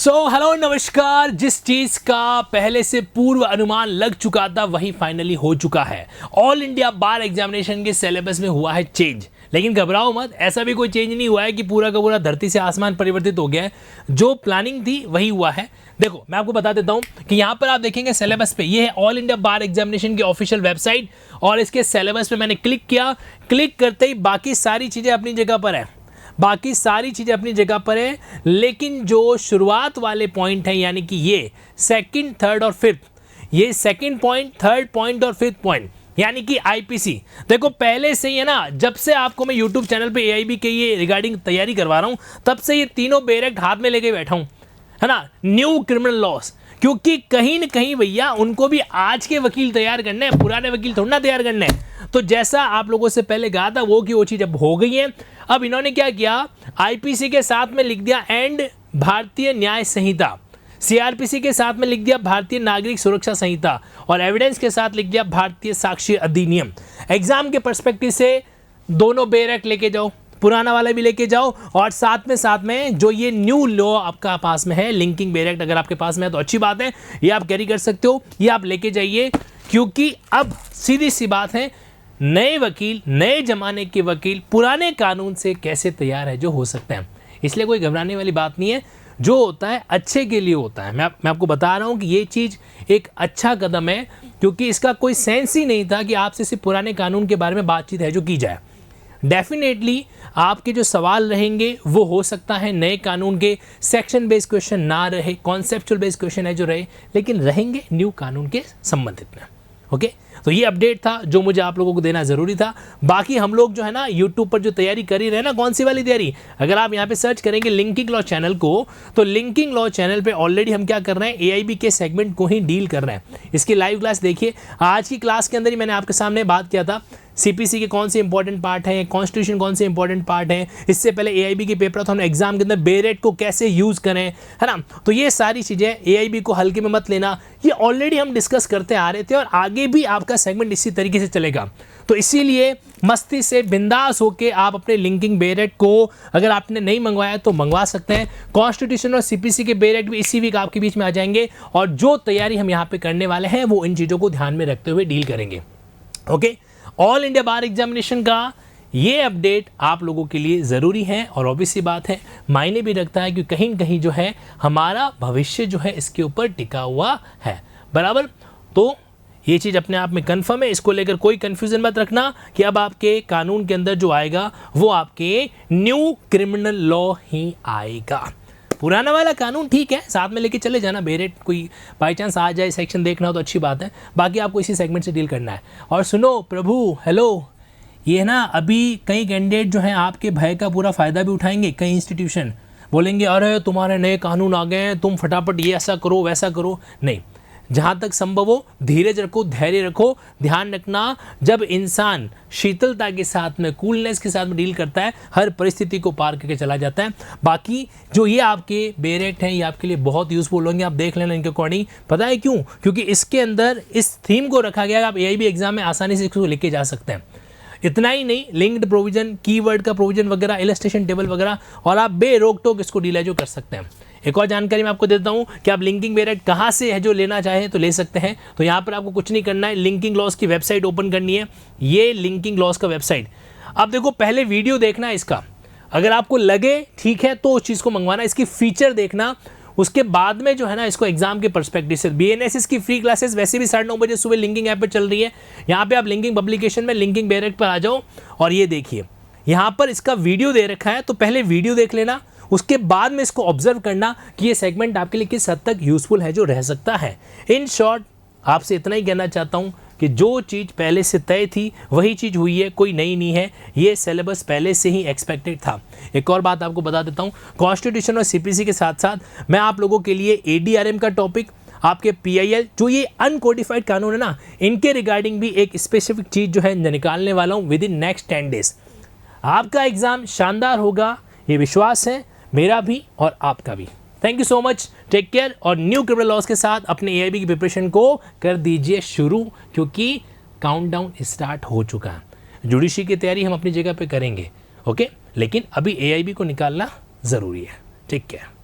Hello नमस्कार। जिस चीज का पहले से पूर्व अनुमान लग चुका था वही फाइनली हो चुका है। ऑल इंडिया बार एग्जामिनेशन के सिलेबस में हुआ है चेंज, लेकिन घबराओ मत, ऐसा भी कोई चेंज नहीं हुआ है कि पूरा का पूरा धरती से आसमान परिवर्तित हो गया है। जो प्लानिंग थी वही हुआ है। देखो मैं आपको बता देता हूं कि यहाँ पर आप देखेंगे सिलेबस पे, ये है ऑल इंडिया बार एग्जामिनेशन की ऑफिशियल वेबसाइट और इसके सिलेबस पे मैंने क्लिक किया। क्लिक करते ही बाकी सारी चीज़ें अपनी जगह पर है, बाकी सारी चीज़ें अपनी जगह पर है, लेकिन जो शुरुआत वाले पॉइंट हैं यानी कि ये सेकंड, थर्ड और फिफ्थ, ये सेकंड पॉइंट, थर्ड पॉइंट और फिफ्थ पॉइंट यानी कि आईपीसी, देखो पहले से ही है ना, जब से आपको मैं यूट्यूब चैनल पे एआईबी के ये रिगार्डिंग तैयारी करवा रहा हूँ तब से ये तीनों बेरेक्ट हाथ में लेके बैठा हूँ, है ना। न्यू क्रिमिनल लॉस, क्योंकि कहीं न कहीं भैया उनको भी आज के वकील तैयार करने हैं, पुराने वकील थोड़ा ना तैयार करने हैं। तो जैसा आप लोगों से पहले कहा था वो चीज़ अब हो गई है। अब इन्होंने क्या किया, आईपीसी के साथ में लिख दिया एंड भारतीय न्याय संहिता, सीआरपीसी के साथ में लिख दिया भारतीय नागरिक सुरक्षा संहिता और एविडेंस के साथ लिख दिया भारतीय साक्ष्य अधिनियम। एग्जाम के पर्सपेक्टिव से दोनों बेरेक्ट लेके जाओ, पुराना वाला भी लेके जाओ और साथ में जो ये न्यू लॉ आपका पास में है, लिंकिंग बेरेक्ट, अगर आपके पास में है तो अच्छी बात है, ये आप कैरी कर सकते हो, ये आप लेके जाइए। क्योंकि अब सीधी सी बात है, नए वकील, नए जमाने के वकील पुराने कानून से कैसे तैयार है जो हो सकते हैं, इसलिए कोई घबराने वाली बात नहीं है। जो होता है अच्छे के लिए होता है। मैं आपको बता रहा हूँ कि ये चीज़ एक अच्छा कदम है, क्योंकि इसका कोई सेंस ही नहीं था कि आपसे सिर्फ पुराने कानून के बारे में बातचीत है जो की जाए। डेफिनेटली आपके जो सवाल रहेंगे वो हो सकता है नए कानून के सेक्शन बेस्ड क्वेश्चन ना रहे, कॉन्सेप्चुअल बेस्ड क्वेश्चन है जो रहे, लेकिन रहेंगे न्यू कानून के संबंधित में। ओके, तो ये अपडेट था जो मुझे आप लोगों को देना ज़रूरी था। बाकी हम लोग जो है ना यूट्यूब पर जो तैयारी कर ही रहे ना, कौन सी वाली तैयारी, अगर आप यहाँ पे सर्च करेंगे लिंकिंग लॉ चैनल को, तो लिंकिंग लॉ चैनल पे ऑलरेडी हम क्या कर रहे हैं, एआईबी के सेगमेंट को ही डील कर रहे हैं। इसकी लाइव क्लास देखिए। आज की क्लास के अंदर ही मैंने आपके सामने बात किया था सीपीसी के कौन से इंपॉर्टेंट पार्ट हैं, कॉन्स्टिट्यूशन कौन से इंपॉर्टेंट पार्ट हैं, इससे पहले एआईबी के पेपर था, हमने एग्जाम के अंदर बेरेट को कैसे यूज़ करें, है ना। तो ये सारी चीज़ें एआईबी को हल्के में मत लेना, ये ऑलरेडी हम डिस्कस करते आ रहे थे और आगे भी आपका सेगमेंट इसी तरीके से चलेगा। तो इसीलिए मस्ती से बिंदास होके आप अपने लिंकिंग बेरेट को, अगर आपने नहीं मंगवाया तो मंगवा सकते हैं। कॉन्स्टिट्यूशन और सीपीसी के बेरेट भी इसी वीक आपके बीच में आ जाएंगे और जो तैयारी हम यहाँ पे करने वाले हैं वो इन चीज़ों को ध्यान में रखते हुए डील करेंगे। ओके, ऑल इंडिया बार एग्जामिनेशन का ये अपडेट आप लोगों के लिए ज़रूरी है और ऑब्वियस सी बात है, मायने भी रखता है कि कहीं न कहीं जो है हमारा भविष्य जो है इसके ऊपर टिका हुआ है, बराबर। तो ये चीज़ अपने आप में कन्फर्म है, इसको लेकर कोई कन्फ्यूज़न मत रखना कि अब आपके कानून के अंदर जो आएगा वो आपके न्यू क्रिमिनल लॉ ही आएगा। पुराना वाला कानून ठीक है, साथ में लेके चले जाना, बेरेट कोई बाई चांस आ जाए सेक्शन देखना हो तो अच्छी बात है, बाकी आपको इसी सेगमेंट से डील करना है। और सुनो प्रभु, हेलो, ये ना अभी कई कैंडिडेट जो हैं आपके भय का पूरा फ़ायदा भी उठाएंगे। कई इंस्टीट्यूशन बोलेंगे अरे तुम्हारे नए कानून आ गए हैं, तुम फटाफट ये ऐसा करो वैसा करो। नहीं, जहाँ तक संभव हो धीरज रखो, धैर्य रखो। ध्यान रखना, जब इंसान शीतलता के साथ में, कूलनेस के साथ में डील करता है, हर परिस्थिति को पार करके चला जाता है। बाकी जो ये आपके बेरेक्ट हैं ये आपके लिए बहुत यूज़फुल होंगे, आप देख लेना इनके अकॉर्डिंग। पता है क्यों? क्योंकि इसके अंदर इस थीम को रखा गया, आप एआईबी एग्जाम में आसानी से इसको लेके जा सकते हैं। इतना ही नहीं, लिंक्ड प्रोविजन, कीवर्ड का प्रोविजन वगैरह, इलस्ट्रेशन टेबल वगैरह, और आप बेरोक टोक इसको डील कर सकते हैं। एक और जानकारी मैं आपको देता हूं कि आप लिंकिंग बेरेक्ट कहां से है जो लेना चाहें तो ले सकते हैं। तो यहां पर आपको कुछ नहीं करना है, लिंकिंग लॉस की वेबसाइट ओपन करनी है, ये लिंकिंग लॉस का वेबसाइट। अब देखो पहले वीडियो देखना है इसका, अगर आपको लगे ठीक है तो उस चीज़ को मंगवाना, इसकी फीचर देखना, उसके बाद में जो है ना इसको एग्जाम के पर्सपेक्टिव से। बीएनएसएस की फ्री क्लासेस वैसे भी 9:30 बजे सुबह लिंकिंग ऐप पर चल रही है। यहाँ पे आप लिंकिंग पब्लिकेशन में लिंकिंग बेरेक्ट पर आ जाओ और ये देखिए यहाँ पर इसका वीडियो दे रखा है, तो पहले वीडियो देख लेना, उसके बाद में इसको ऑब्जर्व करना कि ये सेगमेंट आपके लिए किस हद तक यूजफुल है जो रह सकता है। इन शॉर्ट आपसे इतना ही कहना चाहता हूँ कि जो चीज़ पहले से तय थी वही चीज़ हुई है, कोई नई नहीं है, ये सिलेबस पहले से ही एक्सपेक्टेड था। एक और बात आपको बता देता हूँ, कॉन्स्टिट्यूशन और सीपीसी के साथ साथ मैं आप लोगों के लिए एडीआरएम का टॉपिक, आपके पीआईएल जो ये अनकोडिफाइड कानून है ना, इनके रिगार्डिंग भी एक स्पेसिफिक चीज़ जो है निकालने वाला हूँ विद इन नेक्स्ट 10 डेज। आपका एग्ज़ाम शानदार होगा, ये विश्वास है मेरा भी और आपका भी। Thank you so much, take care, और न्यू क्रिमिनल लॉस के साथ अपने एआईबी की प्रिपरेशन को कर दीजिए शुरू, क्योंकि काउंटडाउन स्टार्ट हो चुका है। जुडिशरी की तैयारी हम अपनी जगह पे करेंगे, ओके, लेकिन अभी एआईबी को निकालना ज़रूरी है। Take care.